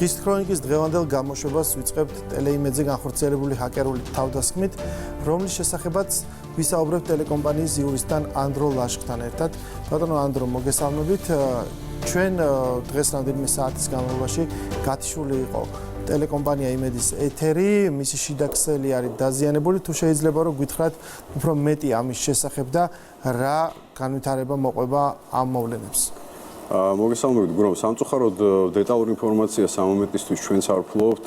დღის ქრონიკის დღევანდელ გამოშვებას ვიწყებთ ტელეიმედზე განხორციელებული ჰაკერული თავდასხმით, რომლის შესახებაც ვისაუბრებთ ტელეკომპანიის იურისტთან ანდრო ლაშხთან ერთად. ბატონო ანდრო, მოგესალმებით. ჩვენ დღეს რამდენიმე საათის განმავლობაში გათიშული იყო ტელეკომპანია იმედის ეთერი, მისი შიდა ქსელი არის დაზიანებული. თუ შეიძლება რომ გითხრათ უფრო მეტი ამის შესახებ და რა განვითარება მოყვება ამ მოვლენებს. მოგესალმებით გურამ, სამწუხაროდ დეტალური ინფორმაცია სამომენტისთვის ჩვენც არ ვფლობთ,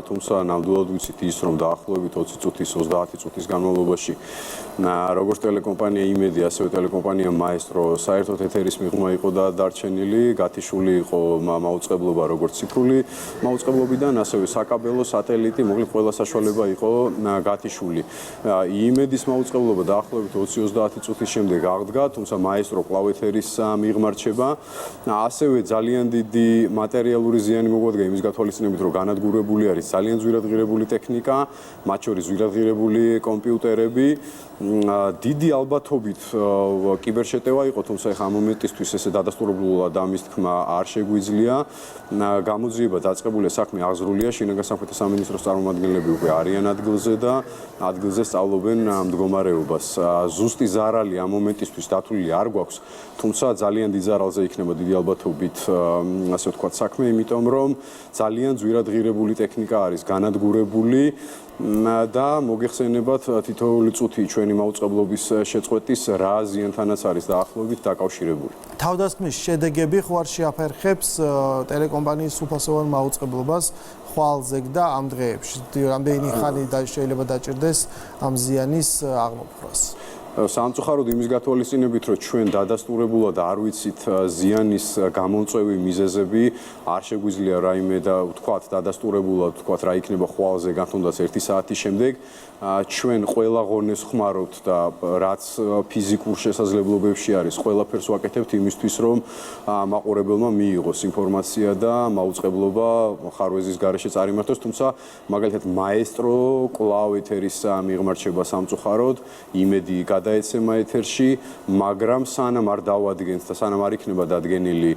თუმცა ნამდვილად ვიცით ის, რომ დაახლოებით 20 წუთის, 30 წუთის განმავლობაში როგორც ტელეკომპანია იმედი, ასევე ტელეკომპანია მაესტრო საერთოდ ეთერის მიღმა იყო და დარჩენილი, გათიშული იყო მაუწყებლობა როგორც ციფრული მაუწყებლობიდან, ასევე საკაბელო, სატელიტი, მოკლედ ყველა საშუალება იყო გათიშული. იმედის მაუწყებლობა დაახლოებით 20-30 წუთის შემდეგ აღდგა, თუმცა მაესტრო კვლავ ეთერის მიღმა რჩება. ასევე ძალიან დიდი მატერიალური ზიანი მოგვადგა იმის გათვალისწინებით, რომ განადგურებული არის ძალიან ძვირადღირებული ტექნიკა, მათ შორის ძვირადღირებული კომპიუტერები. დიდი ალბათობით კიბერშეტევა იყო, თუმცა ახლა ამ მომენტისთვის ესე დადასტურებულად ამის თქმა არ შეგვიძლია. გამოძიება დაწყებულია, საქმე აღზრულია, შინაგან საქმეთა სამინისტროს წარმომადგენლები უკვე არიან ადგილზე და ადგილზე სწავლობენ მდგომარეობას. ზუსტი ზარალი ამ მომენტისთვის დათვლილი არ გვაქვს, თუმცა ძალიან დიდ ზარალზე იქნება დიდი ალბათობით, ასე ვთქვათ, საქმე, იმიტომ რომ ძალიან ძვირადღირებული ტექნიკა არის განადგურებული და მოგეხსენებათ თითოეული წუთი ჩვენი მაუწყებლობის შეწყვეტის რა ზიანთანაც არის დაახლოებით დაკავშირებული. თავდასხმის შედეგები ხوار შეაფერხებს ტელეკომპანიის უფასოვან მაუწყებლობას ხვალ ზეგ და ამ დღეებში. რამდენი ხანი შეიძლება დაჭირდეს ამ ზიანის აღმოფხვრას? სამწუხაროდ იმის გათვალისწინებით, რომ ჩვენ დადასტურებულად არ ვიცით ზიანის გამომწვევი მიზეზები, არ შეგვიძლია რაიმე და ვთქვათ დადასტურებულად, ვთქვათ რა იქნება ხვალზე განთუნდაც 1 საათის შემდეგ. ჩვენ ყველა ღონეს ხმარობთ და რაც ფიზიკურ შესაძლებლობებში არის, ყველაფერს ვაკეთებთ იმისთვის, რომ მაყურებელმა მიიღოს ინფორმაცია და მაუწყებლობა ხარვეზის გარეშე წარიმართოს, თუმცა მაგალითად მაესტრო კვლავ ეთერის მიღმა რჩება სამწუხაროდ, იმედი გადაეცემა ეთერში, მაგრამ სანამ არ დავადგენთ და სანამ არ იქნება დადგენილი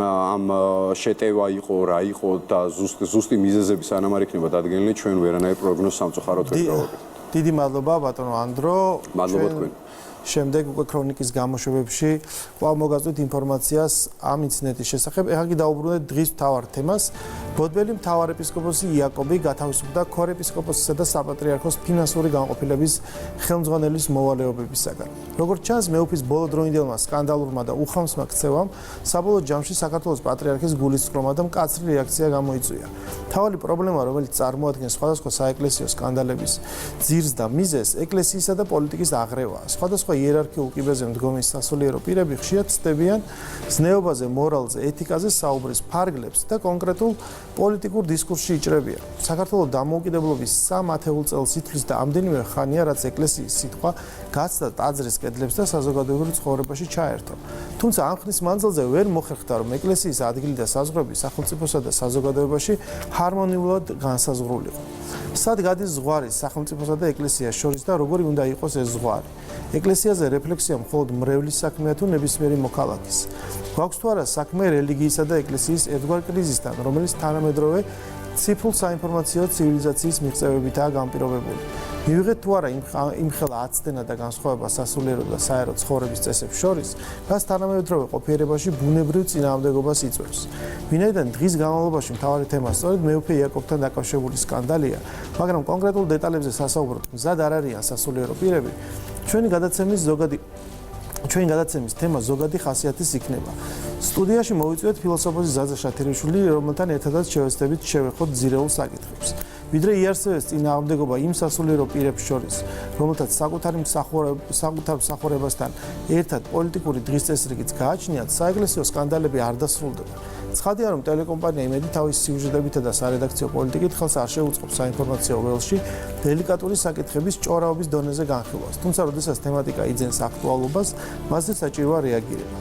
ამ შეტევა იყო, რა იყო და ზუსტი მიზეზები სანამ არ იქნება დადგენილი, ჩვენ ვერანაირ პროგნოზს სამწუხაროდ ვერ გავაკეთებთ. დიდი მადლობა ბატონო ანდრო. მადლობა თქვენ. შემდეგ უკვე ქრონიკის გამოშვებებში კვლავ მოგაწვით ინფორმაციას ამ ინციდენტის შესახებ. ეხლა კი დაუბრუნდეთ დღის მთავარ თემას. ბოდბელი მთავარეპისკოპოსი იაკობი გათავისუფლდა ქორეპისკოპოსისა და საპატრიარქოს ფინანსური განყოფილების ხელმძღვანელის მოვალეობებისაგან. როგორც ჩანს, მეუფის ბოლოდროინდელმა სკანდალურმა და უხამსმა ქცევამ საბოლოო ჯამში საქართველოს პატრიარქის გულისწყრომა და მკაცრი რეაქცია გამოიწვია. მთავარი პრობლემა, რომელიც წარმოადგენს სხვადასხვა საეკლესიო სკანდალების ძირს და მიზეზს, ეკლესიისა და პოლიტიკის აღრევაა. სხვადასხვა იერარქიულ კიბეზე მდგომი სასულიერო პირები ხშირად ცდებიან ზნეობაზე, მორალზე, ეთიკაზე საუბრის ფარგლებს და კონკრეტულ პოლიტიკურ დისკურსში იჭრებიან. საქართველოს დამოუკიდებლობის 3 ათეულ წელს ითვლის და ამდენივე ხანია, რაც ეკლესიის სიტყვა გაცდა ტაძრის კედლებს და საზოგადოებრივ ცხოვრებაში ჩაერთო. თუმცა ამ ხნის მანძილზე ვერ მოხერხდა, რომ ეკლესიის ადგილი და საზღვრები სახელმწიფოსა და საზოგადოებაში ჰარმონიულად განსაზღვრულიყო. სად გადის ზღვარი სახელმწიფოსა და ეკლესიას შორის და როგორი უნდა იყოს ეს ზღვარი? ეკლესიაზე რეფლექსია მხოლოდ მრევლის საქმეა თუ ნებისმიერი მოქალაქის? გვაქვს თუ არა საქმე რელიგიისა და ეკლესიის ერთგვარ კრიზისთან, რომელიც თანამედროვე ციფრულ საინფორმაციო ცივილიზაციის მიღწევებითაა განპირობებული? მივიღეთ თუ არა იმხელა აცდენა და განსხვავება სასულიერო და საერო ცხოვრების წესებს შორის, რაც თანამედროვე ყოფიერებაში ბუნებრივ წინააღმდეგობას იწვევს. ვინაიდან დღის განმავლობაში მთავარი თემა სწორედ მეუფე იაკობთან დაკავშირებული სკანდალია, მაგრამ კონკრეტულ დეტალებზე სასაუბროდ მზად არ არიან სასულიერო პირები, ჩვენი გადაცემის თემა ზოგადი ხასიათის იქნება. სტუდიაში მოვიწვიეთ ფილოსოფოსი ზაზა შათერიშვილი, რომელთან ერთადაც შევეცდებით შევეხოთ ძირეულ საკითხებს. ვიდრე იარსებებს წინააღმდეგობა იმ სასულიერო პირებს შორის, რომელთაც საკუთარ მსახურებასთან ერთად პოლიტიკური დღის წესრიგიც გააჩნიათ, საეკლესიო სკანდალები არ დასრულდება. ცხადია, რომ ტელეკომპანია იმედი თავის სიუჟეტებითა და სარედაქციო პოლიტიკით ხელს არ შეუწყობს საინფორმაციო ველში დელიკატური საკითხების ჭორაობის დონეზე განხილვას. თუმცა, როდესაც თემატიკა იძენს აქტუალობას, მასზე საჭიროა რეაგირება.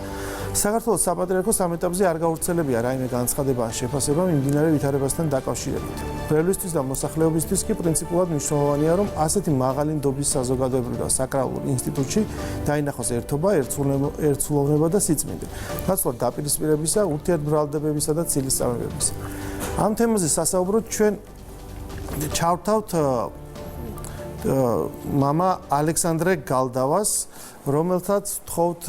საქართველოს საპატრიარქოს ამ ეტაპზე არ გავრცელებია რაიმე განცხადება ან შეფასება მიმდინარე ვითარებასთან დაკავშირებით. მრევლისთვის და მოსახლეობისთვის კი პრინციპულად მნიშვნელოვანია, რომ ასეთი მაღალი ნდობის საზოგადოებრივ და საკრალულ ინსტიტუტში დაინახოს ერთობა, ერთსულოვნება და სიწმინდე. ნაცვლად დაპირისპირებისა, ურთიერთბრალდებებისა და ცილისწამებებისა. ამ თემაზე სასაუბროდ ჩვენ ჩავთავთ მამა ალექსანდრე გალდავას, რომელთაც ვთხოვთ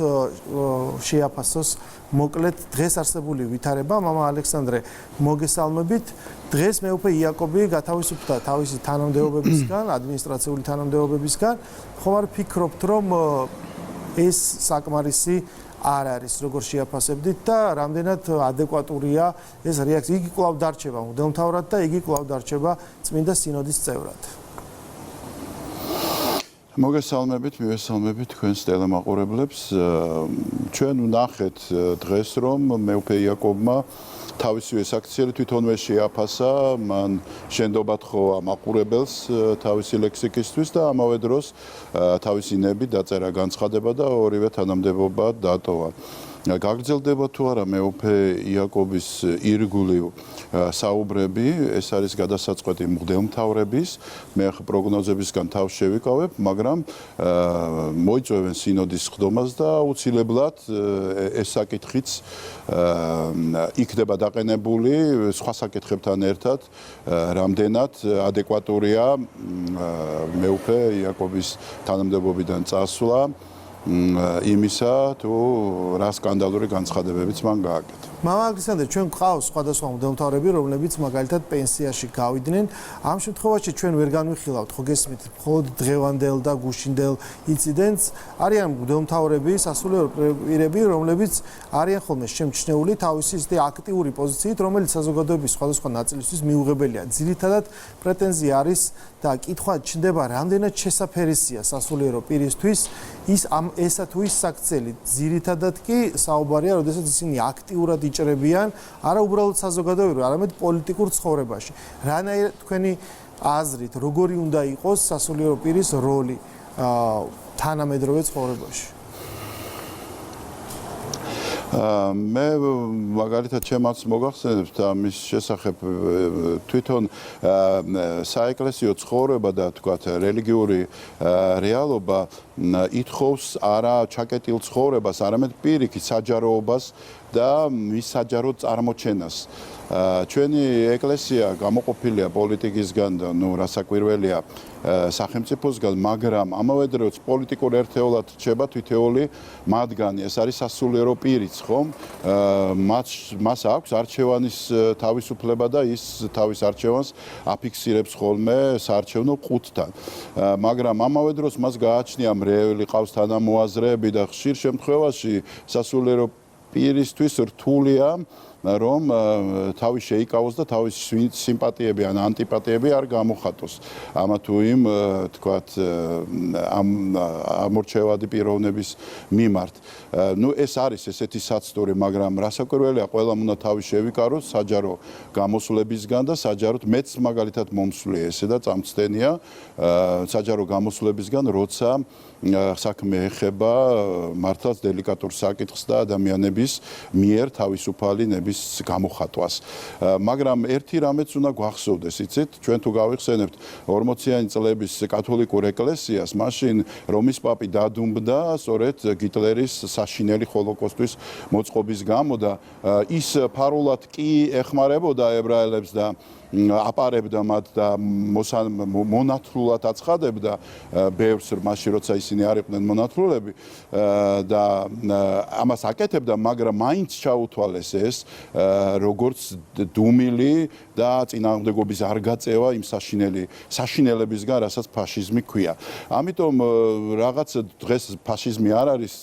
შეაფასოს მოკლედ დღეს არსებული ვითარება. მამა ალექსანდრე, მოგესალმებით. დღეს მეუფე იაკობი გათავისუფლდა თავისი თანამდებობებისგან, ადმინისტრაციული თანამდებობებისგან. ხომ არ ფიქრობთ, რომ ეს საკმარისი არ არის, როგორ შეაფასებდით და რამდენად ადეკვატურია ეს რეაქცია? იგი კვლავ დარჩება მღვდელმთავრად და იგი კვლავ დარჩება წმინდა სინოდის წევრად. მოგესალმებით, მივესალმებით თქვენს ტელემაყურებლებს. ჩვენ ვნახეთ დღეს, რომ მეუფე იაკობმა თავისივე საქციელი თვითონვე შეაფასა, მან შენდობა თხოვა მაყურებელს თავისი ლექსიკისთვის და ამავე დროს თავისი ნებით დაწერა განცხადება და ორივე თანამდებობა დატოვა. გაგრძელდება თუ არა მეუფე იაკობის ირგვლივ საუბრები, ეს არის გადასაწყვეტი მღვდელმთავრების, მე პროგნოზებისგან თავს შევიკავებ, მაგრამ მოიწვევენ სინოდის ხდომას და აუცილებლად ეს საკითხიც იქნება დაყენებული სხვა საკითხებთან ერთად, რამდენად ადეკვატურია მეუფე იაკობის თანამდებობიდან წასვლა იმისა, თუ რა სკანდალური განცხადებებიც მან გააკეთა. მამა ალექსანდრე, ჩვენ გვყავს სხვადასხვა მღვდელმთავრები, რომლებიც მაგალითად პენსიაში გავიდნენ. ამ შემთხვევაში ჩვენ ვერ განვიხილავთ, ხო გესმით, მხოლოდ დღევანდელ და გუშინდელ ინციდენტს. არიან მღვდელმთავრები, სასულიერო პირები, რომლებიც არიან ხოლმე შემჩნეული თავისი ისეთი აქტიური პოზიციით, რომელიც საზოგადოების სხვადასხვა ნაწილისთვის მიუღებელია. ძირითადად პრეტენზია არის და კითხვა ჩნდება, რამდენად შესაფერისია სასულიერო პირისთვის ესა თუ ის საქციელი. ძირითადად კი საუბარია, როდესაც ისინი აქტიურად იჭრებიან არა უბრალოდ საზოგადოებრივ, არამედ პოლიტიკურ ცხოვრებაში. რანაირად თქვენი აზრით, როგორი უნდა იყოს სასულიერო პირის როლი თანამედროვე ცხოვრებაში? მე მაგალითად ჩემაც მოგახსენებთ ამის შესახებ თვითონ საეკლესიო ცხოვრება და თქვათ რელიგიური რეალობა ითხოვს არა ჩაკეტილ ცხოვრებას, არამედ პირიქით საჯაროობას და მის საჯარო წარმოჩენას. ჩვენი ეკლესია გამოყოფილია პოლიტიკისგან და რასაკვირველია სახელმწიფოსგან, მაგრამ ამავე დროს პოლიტიკურ ერთეულად რჩება თითოეული მათგანი, ეს არის სასულიერო პირიც, ხომ? მას აქვს არჩევანის თავისუფლება და ის თავის არჩევანს აფიქსირებს ხოლმე საარჩევნო ყუთთან. მაგრამ ამავე დროს მას გააჩნია მრევლი, ყავს თანამოაზრეები და ხშირ შემთხვევაში სასულიერო პირისთვის რთულია რომ თავის შეიკავოს და თავის სიმპათიები ან ანტიპათიები არ გამოხატოს ამა თუ იმ თქვათ ამორჩევადი პიროვნების მიმართ. ეს არის ესეთი საცდური, მაგრამ რასაკვირველია, ყველამ უნდა თავის შევიკაროს საჯარო გამოსვლებისგან და საჯაროდ მეც მაგალითად მომსვლია ესე და წამწდენია საჯარო გამოსვლებისგან, როცა საქმე ეხება მართლაც დელიკატურ საკითხს და ადამიანების მიერ თავისუფალი ნების გამოხატვას. მაგრამ ერთი რამეც უნდა გვახსოვდეს, იცით, ჩვენ თუ გავიხსენებთ 40-იანი წლების კათოლიკურ ეკლესიას, მაშინ რომის პაპი დადუმბდა სწორედ გიტლერის საშინელი ჰოლოკოსტის მოწყობის გამო და ის ფარულად კი ეხმარებოდა ებრაელებს და აპარებდა მათ და მონათლულად აცხადებდა ბევრს მაშინ როცა ისინი არ იყვნენ მონათლულები და ამას აკეთებდა, მაგრამ მაინც ჩაუთვალეს ეს როგორც დუმილი და წინააღმდეგობის არ გაწევა იმ საშინელებისგან, რასაც ფაშიზმი ქვია. ამიტომ რაღაც დღეს ფაშიზმი არ არის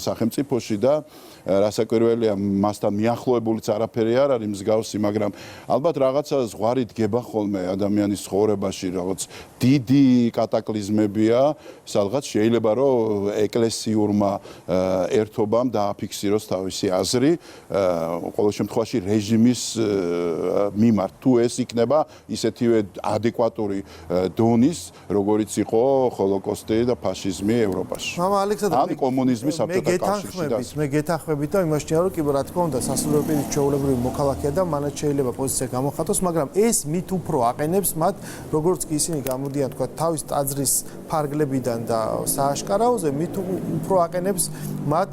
სახელმწიფოში და რასაკვირველია მასთან მიახლოებულიც არაფერი არ არის მსგავსი, მაგრამ ალბათ რაღაცა ზღვა არ იდგება ხოლმე ადამიანის ცხოვრებაში რაღაც დიდი კატაკლიზმებია, სადღაც შეიძლება რომ ეკლესიურმა ერთობამ დააფიქსიროს თავისი აზრი, ყოველ შემთხვევაში რეჟიმის მიმართ, თუ ეს იქნება ისეთივე ადეკვატური დონის, როგორიც იყო ჰოლოკოსტი და ფაშიზმი ევროპაში. ან კომუნიზმი საბჭოთა კავშირში. მე გეთანხმებით და იმაშია რომ კი რა თქმა უნდა სასულიერო პირის ჩვეულებრივი მოქალაქეა და მანაც შეიძლება პოზიცია გამოხატოს, მაგრამ ეს მით უფრო აყენებს მათ, როგორც კი ისინი გამოდიან თქვა თავის ტაძრის ფარგლებიდან და სააშკარაოზე, მით უფრო აყენებს მათ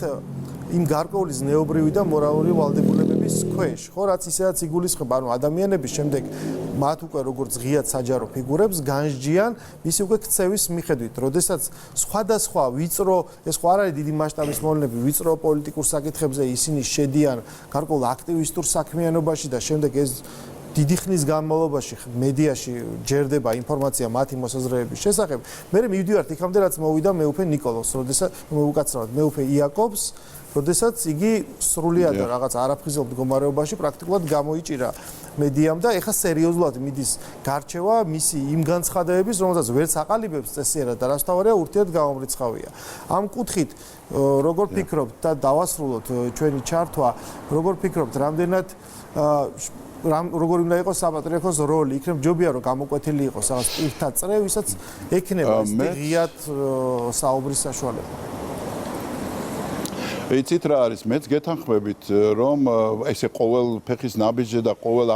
იმ გარკვეული ზნეობრივი და მორალური ვალდებულებების ქვეშ, ხო, რაც ისედაც იგულისხმება, ანუ ადამიანების შემდეგ მათ უკვე როგორც ღიად საჯარო ფიგურებს განსჯიან მისი უკვე ქცევის მიხედვით, როდესაც სხვადასხვა ვიწრო, ეს ხო არ არის დიდი მასშტაბის მოვლენები, ვიწრო პოლიტიკურ საკითხებზე ისინი შედიან გარკვეულ აქტივისტურ საქმიანობაში და შემდეგ ეს დიდი ხნის განმავლობაში მედიაში ჯერდება ინფორმაცია მათი მოსაზრებების შესახებ. მე მივდივართ იქამდე, რაც მოვიდა მეუფე ნიკოლოს, როდესაც უკაცრავად მეუფე იაკობს, როდესაც იგი სრულიად რაღაც არაფხიზელ მდგომარეობაში პრაქტიკულად გამოიჭირა მედიამ და ეხა სერიოზულად მიდის გარჩევა მისი იმ განცხადებების, რომელსაც ვერც აყალიბებს წესიერად და რაც თავარია ურთიერთ გამომრიცხავია. ამ კუთხით როგორ ფიქრობთ და დავასრულოთ ჩვენი ჩართვა, როგორ ფიქრობთ, რამდენად როგორ უნდა იყოს საპატრიარქოს როლი, იქნებ ჯობია რომ გამოკვეთილი იყოს რაღაც პირთა წრე, ვისაც ექნება ეს ღიად საუბრის საშუალება. იცით რა არის, მეც გეთანხმებით, რომ ესე ყოველ ფეხის ნაბიჯზე და ყოველ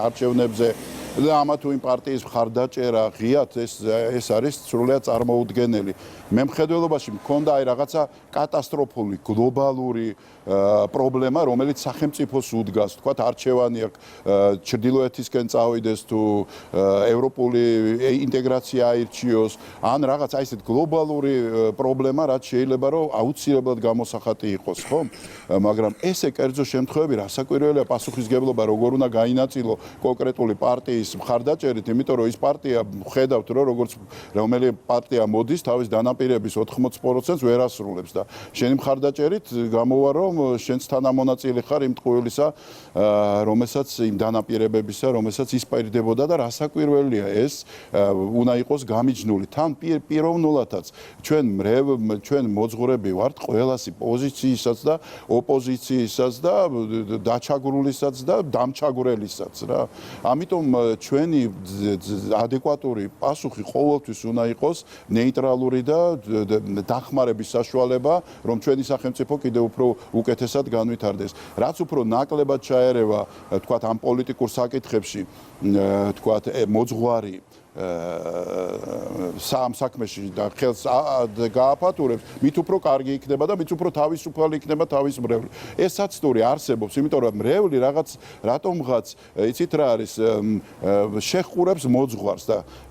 არჩევნებზე და ამა თუ იმ პარტიის მხარდაჭერა ღიად ეს არის სრულიად წარმოუდგენელი. მე მხედველობაში მქონდა აი რაღაცა კატასტროფული გლობალური პრობლემა, რომელიც სახელმწიფოს უდგას, თქვათ არჩევანი აქვს ჩრდილოეთისკენ წავიდეს თუ ევროპული ინტეგრაცია აირჩიოს, ან რაღაც აი ესეთ გლობალური პრობლემა, რაც შეიძლება რომ აუცილებლად გამოსახატი იყოს, ხო? მაგრამ ესე კერძო შემთხვევები რასაკვირველია პასუხისგებლობა როგორ უნდა გაინაწილო კონკრეტული პარტიის მხარდაჭერით, იმიტომ რომ ის პარტია ხედავთ რომ როგორც რომელი პარტია მოდის თავის დანაპირების 80%-ს ვერ ასრულებს და შენი მხარდაჭერით გამოვა რომ შენც თანამონაწილე ხარ იმ ტყუილისა, რომელსაც იმ დანაპირებებისა, რომელსაც ისპაირდებოდა და რასაკვირველია ეს უნდა იყოს გამიჯნული. თან პიროვნულადაც ჩვენ მოძღვრები ვართ ყველასი პოზიციისაც და ოპოზიციისაც და დაჩაგრულისაც და დამჩაგვრელისაც რა. ამიტომ ჩვენი ადეკვატური პასუხი ყოველთვის უნდა იყოს ნეიტრალური და დახმარების საშუალება, რომ ჩვენი სახელმწიფო კიდევ უფრო უკეთესად განვითარდეს. რაც უფრო ნაკლებად ჩაერევა, თქვათ, ამ პოლიტიკურ საკითხებში, თქვათ, მოძღვარი სამ საქმეში და ხელს გააფათურებს, მით უფრო კარგი იქნება და მით უფრო თავისუფალი იქნება თავის მრევლი. ეს საცდური არსებობს, იმიტომ რომ მრევლი რაღაც რატომღაც, იცით რა არის, შეხურებს მოძღვარს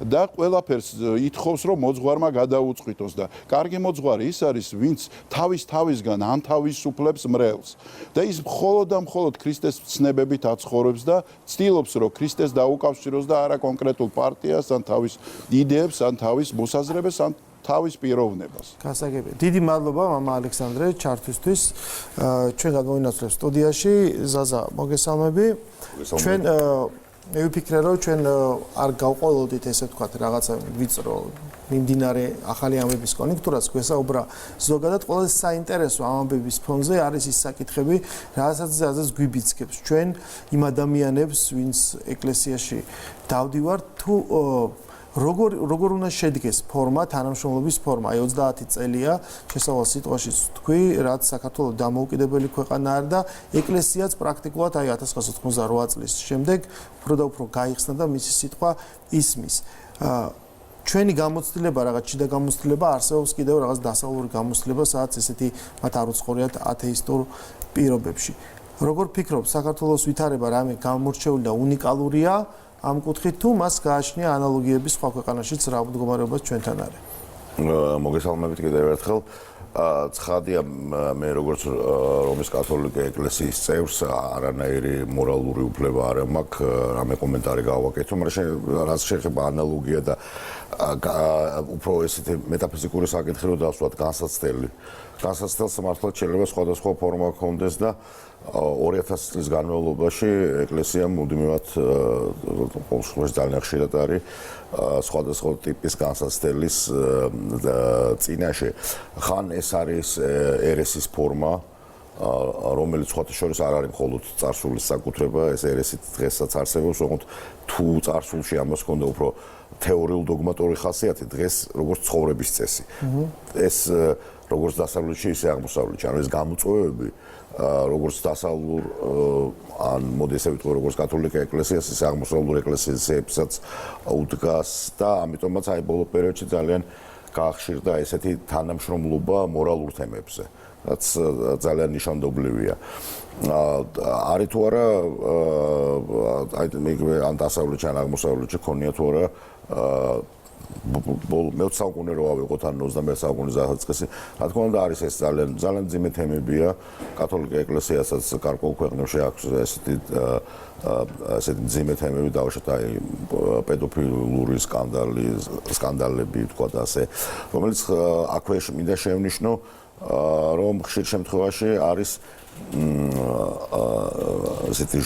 და ყველაფერს ითხოვს, რომ მოძღვარმა გადაუწყვიტოს და კარგი მოძღვარი ის არის, ვინც თავისგან ანთავისუფლებს მრევლს. და ის მხოლოდ და მხოლოდ ქრისტეს ცნებებით აცხოვრებს და ცდილობს, რომ ქრისტეს დაუკავშიროს და არა კონკრეტულ პარტიას ან თავის იდეებს, ან თავის მოსაზრებებს, ან თავის პიროვნებას. გასაგებია. დიდი მადლობა მამა ალექსანდრე ჩართვისთვის. ჩვენ გადმოვინაცვლებს სტუდიაში. ზაზა, მოგესალმები. ჩვენ მე ვფიქრე, რომ ჩვენ არ გავყოლოდით ესე ვთქვათ რაღაცა ვიწრო მიმდინარე ახალი ამბების კონიუნქტურას, გვესაუბრა ზოგადად ყველაზე საინტერესო ამბების ფონზე არის ის საკითხები, რასაც გვიბიძგებს ჩვენ იმ ადამიანებს, ვინც ეკლესიაში დავდივართ, თუ როგორ უნდა შედგეს ფორმა, თანამშრომლობის ფორმა. აი 30 წელია შესავალ სიტყვაში თქვი, რაც საქართველოს დამოუკიდებელი ქვეყანა არის და ეკლესიაც პრაქტიკულად აი 1988 წლის შემდეგ უფრო და უფრო გაიხსნა და მისი სიტყვა ისმის. ჩვენი გამოცდილება, რაღაც შიდა გამოცდილება არსებობს კიდევ რაღაც დასავლური გამოცდილება, სადაც ესეთი მათ არ უწყორიათ ათეისტურ პირობებში. როგორ ფიქრობ, საქართველოს ვითარება რამე გამორჩეული და უნიკალურია ამ კუთხით თუ მას გააჩნია ანალოგიები სხვა ქვეყანაშიც რა მდგომარეობა ჩვენთან არის? მოგესალმებით კიდევ ერთხელ. ცხადია, მე როგორც რომის კათოლიკე ეკლესიის წევრს არანაირი მორალური უფლება არ მაქვს რამე კომენტარი გავაკეთო, მაგრამ რაც შეეხება ანალოგია და უფრო ესეთი მეტაფიზიკური საკითხი რო დავსვათ განსაცდელი. განსაცდელს მართლაც შეიძლება სხვადასხვა ფორმა ჰქონდეს და 2000 წლის განმავლობაში ეკლესია მუდმივად ძალიან ხშირად არის სხვადასხვა ტიპის განსაცდელის წინაშე. ხან ეს არის ერესის ფორმა, რომელიც სხვათა შორის არ არის მხოლოდ წარსულის საკუთრება, ეს ერესი დღესაც არსებობს, ოღონდ თუ წარსულში ამას ჰქონდა უფრო თეორიულ დოგმატური ხასიათი, დღეს როგორც ცხოვრების წესი. ეს როგორც დასავლეთში, ისე აღმოსავლეთში, ანუ ეს გამოწვევები როგორც დასავლურ ან მოდი ესე ვიტყვი როგორც კათოლიკე ეკლესიას, ისე აღმოსავლურ ეკლესიებსაც უდგას და ამიტომაც აი ბოლო პერიოდში ძალიან გაახშირდა ესეთი თანამშრომლობა მორალურ თემებზე, რაც ძალიან ნიშანდობლივია. არის თუ არა აი ან დასავლეთში ან აღმოსავლეთში ქონია თუ არა მე-20 საუკუნე რო ავიღოთ ან 21 საუკუნის დასაწყისი, რა თქმა უნდა არის ეს ძალიან ძიმე თემებია. კათოლიკე ეკლესიასაც გარკვეულ ქვეყნებში აქვს ესეთი ძიმე თემები, დავუშვათ აი პედოფილური სკანდალები თქვა და ასე, რომელიც აქვე მინდა შევნიშნო, რომ ხშირ შემთხვევაში არის ესეთი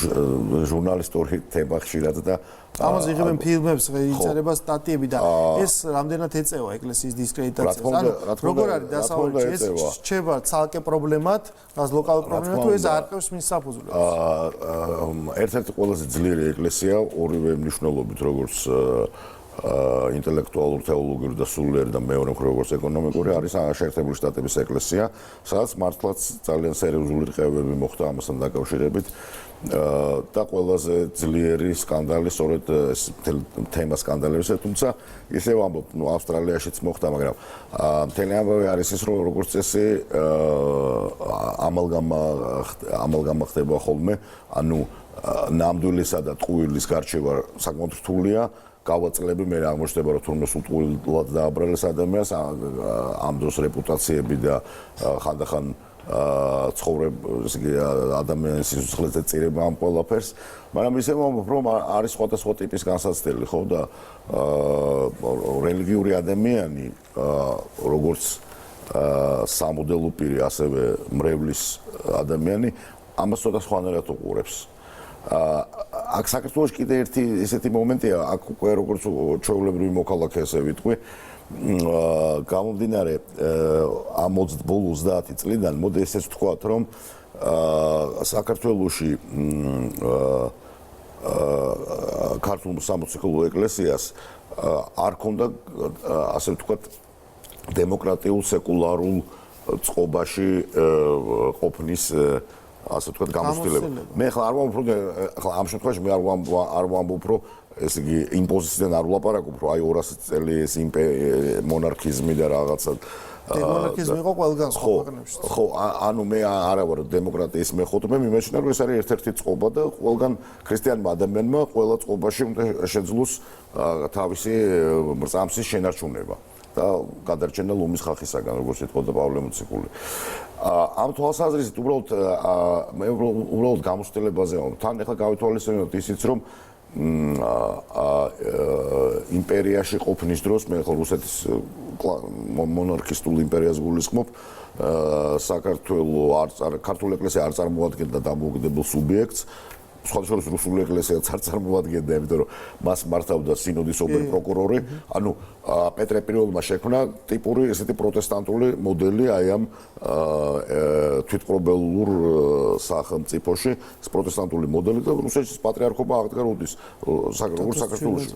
ჟურნალისტური თემა ხშირად და ამაზე იღებენ ფილმებს, იწერება სტატიები და ეს რამდენად ეწევა ეკლესიის დისკრედიტაციას. ანუ როგორ არის დასავლეთში ეს რჩება ცალკე პრობლემად, რაც ლოკალურ პრობლემად თუ ეს არყევს მის საფუძვლებს. ერთ-ერთი ყველაზე ძლიერი ეკლესია ორივე მნიშვნელობით, როგორც ინტელექტუალურ, თეოლოგიურ და სულიერ და მეორე მხრივ როგორც ეკონომიკური არის შეერთებული შტატების ეკლესია, სადაც მართლაც ძალიან სერიოზული რყევები მოხდა ამასთან დაკავშირებით და ყველაზე ძლიერი სკანდალი სწორედ ეს თემა სკანდალებისა, თუმცა ისე ვამბობ, ავსტრალიაშიც მოხდა, მაგრამ მთელი ამბავი არის ის, რომ როგორც წესი ამალგამა ხდება ხოლმე, ანუ ნამდვილისა და ტყუილის გარჩევა საკმაოდ რთულია. გავაწყლები მე აღმოჩნდება რომ თურმე სულტყუილად დააბრალეს ადამიანს ამ დროს რეპუტაციები და ხანდახან ცხოვრება ადამიანის სიცოცხლეზე წირება ამ ყველაფერს, მაგრამ ისე რომ არის სხვადასხვა ტიპის განსაცდელი, ხო და რელიგიური ადამიანი როგორც სამოდელო პირი, ასევე მრევლის ადამიანი ამას ცოტა სხვანაირად უყურებს. აქ საქართველოში კიდე ერთი ესეთი მომენტია, აქ უკვე როგორც ჩვეულებრივი მოქალაქე ესე ვიტყვი, გამომდინარე ამ ბოლო 30 წლიდან მოდი ესეც ვთქვათ, რომ საქართველოში ქართულ სამოციქულო ეკლესიას არ ქონდა ასე ვთქვათ დემოკრატიულ სეკულარულ წყობაში ყოფნის ასე ვთქვათ გამოცდილება. მე ხლა არ ვამბობ, ხლა ამ შემთხვევაში მე არ ვამბობ, რომ ესე იგი იმპოზიციიდან არ ვლაპარაკობ, რომ აი 200 წელი ეს მონარქიზმი და რაღაცა მონარქიზმი იყო ყველგან სხვა ქვეყნებში. ხო, ანუ მე არა ვარ დემოკრატიის მეხუთმე, მიმეჩნია, რომ ეს არის ერთ-ერთი წყობა და ყველგან ქრისტიანმა ადამიანმა ყველა წყობაში უნდა შეძლოს თავისი მრწამსის შენარჩუნება და გადარჩენა ლომის ხალხისაგან, როგორც ეთქოდა პავლე მოციქული. ამ თვალსაზრისით უბრალოდ გამოცდილებაზე ვარ. თან ახლა გავითვალისწინოთ ისიც, რომ იმპერიაში ყოფნის დროს მე ხო რუსეთის მონარქისტულ იმპერიას გულისხმობ, ქართული ეკლესია არ წარმოადგენდა დამოუკიდებელ სუბიექტს, სხვადასხვა რუსული ეკლესიაც არ წარმოადგენდა, იმიტომ რომ მას მართავდა სინოდის ოპერპროკურორი, ანუ პეტრე პირველმა შექმნა ტიპური ესეთი პროტესტანტული მოდელი აი ამ თვითპრობელურ სახელმწიფოში, პროტესტანტული მოდელი და რუსეთის პატრიარქობა აღდგა რუდის როგორც საქართველოში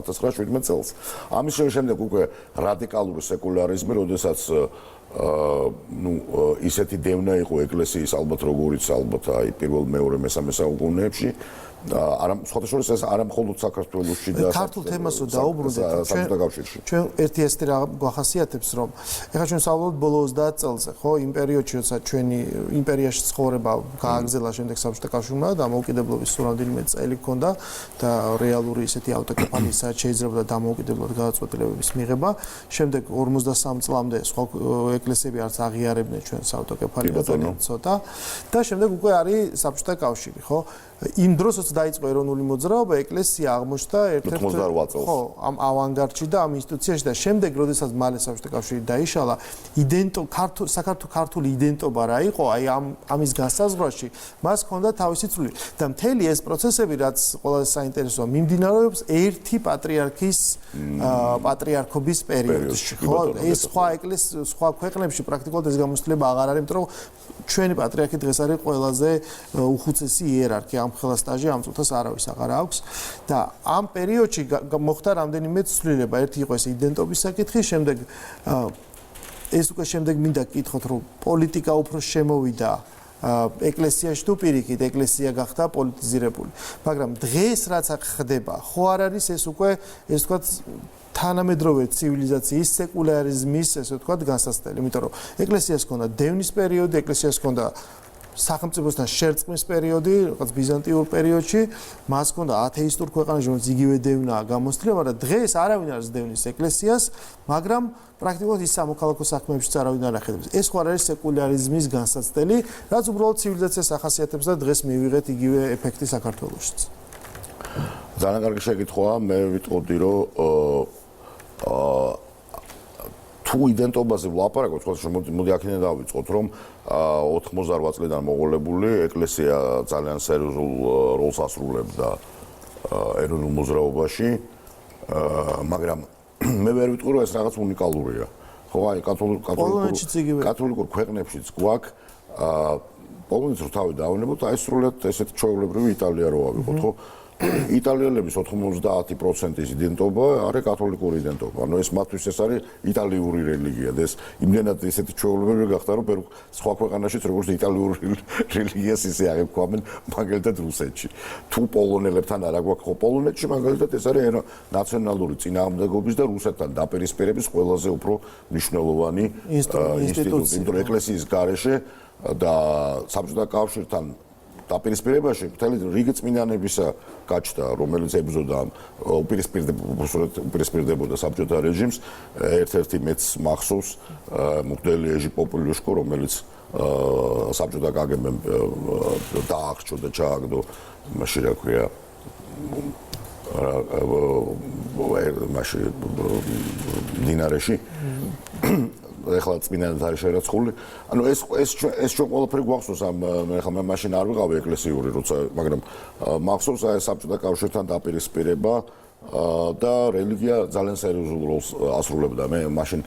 1917 წელს. ამის შემდეგ უკვე რადიკალური სეკულარიზმი, როდესაც ისეთი დევნა იყო ეკლესიის ალბათ როგორიც ალბათ აი პირველ მეორე მესამე საუკუნეებში სხვათა შორის ეს არა მხოლოდ საქართველოში და ქართულ თემასო დაუბრუნდეთ ჩვენ ერთი ესეთი რა გვახასიათებს რომ ეხლა ჩვენ საუბრობთ ბოლო 30 წელზე ხო იმ პერიოდში როცა ჩვენი იმპერიაში ცხოვრება გააგრძელა შემდეგ საბჭოთა კავშირმა და დამოუკიდებლობის სულ რამდენიმე წელი ჰქონდა და რეალური ესეთი ავტოკეფალიის შეიძლება დამოუკიდებლად გადაწყვეტილებების მიღება შემდეგ 53 წლამდე სხვა ეკლესიები არც აღიარებდნენ ჩვენს ავტოკეფალიას ცოტა და შემდეგ უკვე არის საბჭოთა კავშირი ხო იმ დროსაც დაიწყო ეროვნული მოძრაობა, ეკლესია აღმოჩნდა ერთ-ერთ 88 წელს. ხო, ამ ავანგარდში და ამ ინსტიტუციაში და შემდეგ, როდესაც მალე საბჭოთა კავშირი დაიშალა, საქართველოს იდენტობა რა იყო, აი ამის განსაზღვრაში, მას ჰქონდა თავისი წვლილი და მთელი ეს პროცესები, რაც ყველაზე საინტერესოა, მიმდინარეობს ერთი პატრიარქობის პერიოდში, ხო? ეს სხვა ქვეყნებში პრაქტიკულად ეს გამოცდილება აღარ არის, იმიტომ რომ ჩვენი პატრიარქი დღეს არის ყველაზე უხუცესი იერარქი, ამ ხელა სტაჟი ამ წუთას არავის აღარ აქვს და ამ პერიოდში მოხდა რამდენიმე ცვლილება. ერთი იყო ეს იდენტობის საკითხი, შემდეგ ეს უკვე შემდეგ მინდა გკითხოთ, რომ პოლიტიკა უფრო შემოვიდა ეკლესიაში თუ პირიქით, ეკლესია გახდა პოლიტიზირებული. მაგრამ დღეს რაც ხდება, ხო არ არის ეს უკვე ეს თქვა თანამედროვე ცივილიზაციის სეკულარიზმის ესე ვთქვათ განსასწრელი, იმიტომ რომ ეკლესიას ჰქონდა დევნის პერიოდი, ეკლესიას ჰქონდა სახელმწიფოსთან შერწყმის პერიოდი, რაღაც ბიზანტიურ პერიოდში, მას ჰქონდა ათეისტურ ქვეყანაში, რომელიც იგივე დევნაა გამოცდილი, მაგრამ დღეს არავინ არ ზდევნის ეკლესიას, მაგრამ პრაქტიკულად ის სამოქალაქო საქმეებშიც არავინ არ ახედებს. ეს ხო არ არის სეკულარიზმის განსაცდელი, რაც უბრალოდ ცივილიზაციას ახასიათებს და დღეს მივიღეთ იგივე ეფექტი საქართველოშიც. ძალიან კარგი შეკითხვაა, მე ვიტყოდი, რომ თუ იდენტობაზე ვლაპარაკობთ, მოდი აქედან დავიწყოთ, რომ 88 წლიდან მოყოლებული ეკლესია ძალიან სერიოზულ როლს ასრულებდა ეროვნულ მოძრაობაში, მაგრამ მე ვერ ვიტყვი, რომ ეს რაღაც უნიკალურია. ხო, აი კათოლიკურ ქვეყნებშიც გვაქვს პოლონეთს რო თავი დავვნებოთ, აი სრულად ესეთ ჩვეულებრივი იტალია რო ავიღოთ, ხო? იტალიელების 90% იდენტობა არის კათოლიკური იდენტობა. ანუ ეს მათთვის ეს არის იტალიური რელიგია და ეს იმდენად ესეთი ჩვეულებრივი გახდა, რომ სხვა ქვეყანაშიც როგორც იტალიური რელიგიას ისე აღიქვამენ, მაგალითად რუსეთში. თუ პოლონელებთან არ აგვაქვს ხო პოლონეთში, მაგალითად ეს არის ნაციონალური წინააღმდეგობის და რუსეთთან დაპირისპირების ყველაზე უფრო მნიშვნელოვანი ინსტიტუცია, იმიტომ რომ ეკლესიის გარეშე და საბჭოთა კავშირთან დაპირისპირებაში მთელი რიგი წმინდანებისა გაჩნდა, რომელიც ებრძოდა უპირისპირდებოდა საბჭოთა რეჟიმს. ერთ-ერთი მეც მახსოვს მღვდელი ეჟი პოპულიუშკო, რომელიც საბჭოთა კგბ-მ დაახშო და ჩააგდო მაშინ რა ქვია მაშინ დინარეში. ეხლა წმინდანად არის შერაცხული. ანუ ეს ჩვენ ყველაფერი გვახსოვს, ეხლა მაშინ არ ვიყავი ეკლესიური, როცა, მაგრამ მახსოვს აი საბჭოთა კავშირთან დაპირისპირება და რელიგია ძალიან სერიოზულ როლს ასრულებდა. მე მაშინ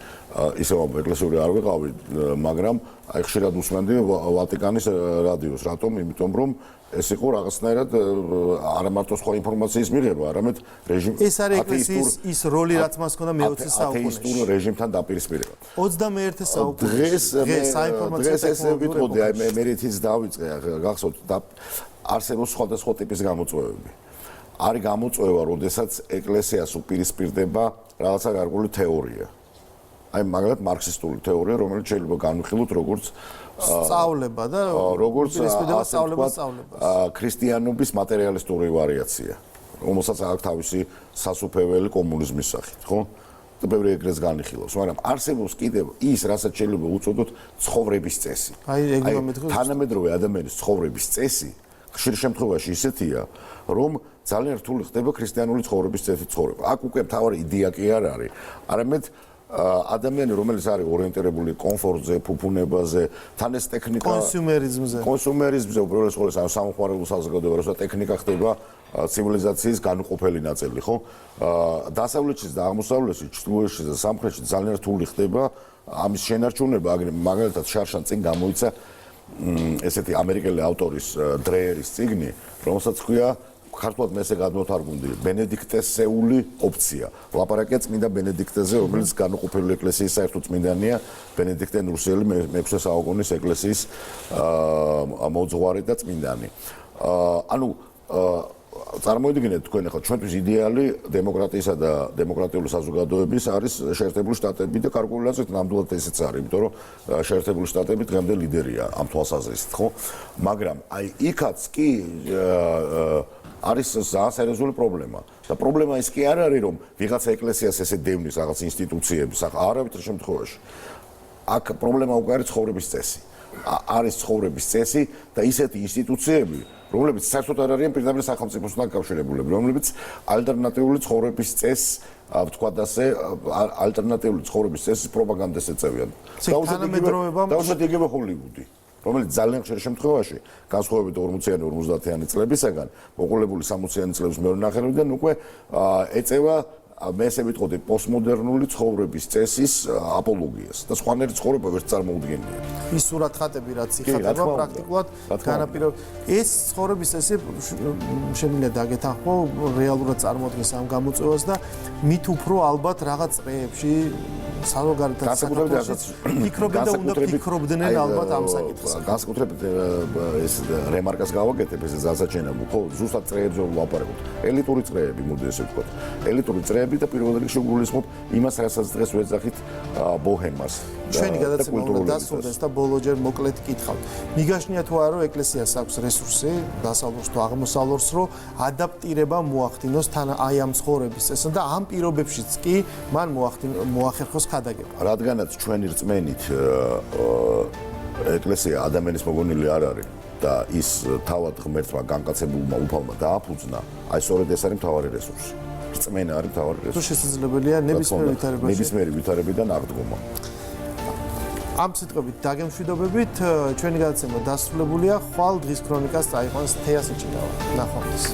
ისევ ეკლესიური არ ვიყავი, მაგრამ აი ხშირად უსმენდი ვატიკანის რადიოს. რატომ? იმიტომ რომ ეს იყო რაღაცნაირად არა მარტო სხვა ინფორმაციის მიღება, არამედ რეჟიმ ეს არის ეკლესიის ის როლი, რაც მას ჰქონდა მე-20 საუკუნეში. ათეისტურ რეჟიმთან დაპირისპირება. 21 საუკუნეში. დღეს ესე ვიტყოდი, აი მე რითიც დავიწყე, გახსოვთ, არსებობს სხვადასხვა ტიპის გამოწვევები. არის გამოწვევა, როდესაც ეკლესიას უპირისპირდება რაღაცა გარკვეული თეორია. აი მაგალითად მარქსისტული თეორია, რომელიც შეიძლება განვიხილოთ როგორც სწავლება და როგორც ქრისტიანობის მატერიალისტური ვარიაცია, რომელსაც აქვს თავისი სასუფეველი კომუნიზმის სახით, ხო? და ბევრი ეგრეს განიხილავს, მაგრამ არსებობს კიდევ ის, რასაც შეიძლება უწოდოთ ცხოვრების წესი. აი თანამედროვე ადამიანის ცხოვრების წესი ხშირ შემთხვევაში ისეთია, რომ ძალიან რთული ხდება ქრისტიანული ცხოვრების წესით ცხოვრება. აქ უკვე მთავარი იდეა კი არ არის, არამედ ადამიანი, რომელიც არის ორიენტირებული კომფორტზე, ფუფუნებაზე, თან ეს ტექნიკა კონსუმერიზმზე, უბრალოდ სამხმარებლო საზოგადოებაში და ტექნიკა ხდება ცივილიზაციის განუყოფელი ნაწილი, ხო? დასავლეთში და აღმოსავლეთში, ჩრდილოეთში და სამხრეთში ძალიან რთული ხდება ამის შენარჩუნება, მაგალითად შარშან წინ გამოიცა ესეთი ამერიკელი ავტორის დრეერის წიგნი, რომელსაც ჰქვია ქართულად მე ესე გადმოთარგმნდი ბენედიქტესეული ოფცია. ლაპარაკია წმინდა ბენედიქტეზე, რომელიც განუყოფელი ეკლესიის საერთო წმინდანია, ბენედიქტე ნურსიელი მე-6 საუკუნის ეკლესიის მოძღვარი და წმინდანი. ანუ წარმოიდგინეთ თქვენ ახლა ჩვენთვის იდეალი დემოკრატიისა და დემოკრატიული საზოგადოების არის შეერთებული შტატები და გარკვეული აზრით ნამდვილად ესეც არის, იმიტომ რომ შეერთებული შტატები დღემდე ლიდერია ამ თვალსაზრისით, ხო? მაგრამ აი იქაც კი არის ძალიან სერიოზული პრობლემა. და პრობლემა ის კი არ არის, რომ ვიღაცა ეკლესიას ესე დევნის რაღაც ინსტიტუციების, არავითარ შემთხვევაში. აქ პრობლემა უკვე არის ცხოვრების წესი. არის ცხოვრების წესი და ისეთი ინსტიტუციები, რომლებიც საერთოდ არ არიან პირდაპირ სახელმწიფოსთან დაკავშირებულები, რომლებიც ალტერნატიული ცხოვრების წესს ვთქვათ ასე, ალტერნატიული ცხოვრების წესის პროპაგანდას ეწევიან. დაუშვათ იგივე ჰოლივუდი, რომელიც ძალიან ხშირ შემთხვევაში, განსხვავებით 40-იანი 50-იანი წლებისაგან, მოყოლებული 60-იანი წლების მეორე ნახევრიდან უკვე ეწევა მე ესე ვიტყოდი პოსტმოდერნული ცხოვრების წესის აპოლოგიას და სხვანაირი ცხოვრება ვერ წარმოუდგენია. ის სურათხატები რაც იხატება პრაქტიკულად განაპირობ ეს ცხოვრების წესი შემიძლია დაგეთანხმო რეალურად წარმოადგენს ამ გამოწვევას და მით უფრო ალბათ რაღაც წრეებში საზოგადოებრივ საქართველოს ფიქრობენ და უნდა ფიქრობდნენ ალბათ ამ საკითხზე. განსაკუთრებით ეს რემარკას გავაკეთებ ეს ზასაჩენამო ხო ზუსტად წრეებზე ვლაპარაკობ. ელიტური წრეები მოდი ესე ვთქვათ. ელიტური წრეები და პირველ რიგში გულისხმობ იმას რასაც დღეს ვეძახით ბოჰემას. ჩვენი გადაცემა უნდა დასრულდეს და ბოლოჯერ მოკლედ კითხავთ. მიგაშნია თუ არა რომ ეკლესიას აქვს რესურსი დასავლურს თუ აღმოსავლურს რომ ადაპტირება მოახდინოს თან აი ამ ცხოვრების წესთან და ამ პირობებშიც კი მან მოახერხოს ქადაგება. რადგანაც ჩვენი რწმენით ეკლესია ადამიანის მოგონილი არ არის და ის თავად ღმერთმა განკაცებულმა უფალმა დააფუძნა, აი სწორედ ეს არის მთავარი რესურსი. რწმენა არის მთავარი რესურსი. თუ შესაძლებელია ნებისმიერი ვითარებიდან აღდგომა. ამ სიტყვებით დაგემშვიდობებით ჩვენი გადაცემა დასრულებულია. ხვალ დღის ქრონიკას წაიყვანს თეა სიჩილავა. ნახვამდის.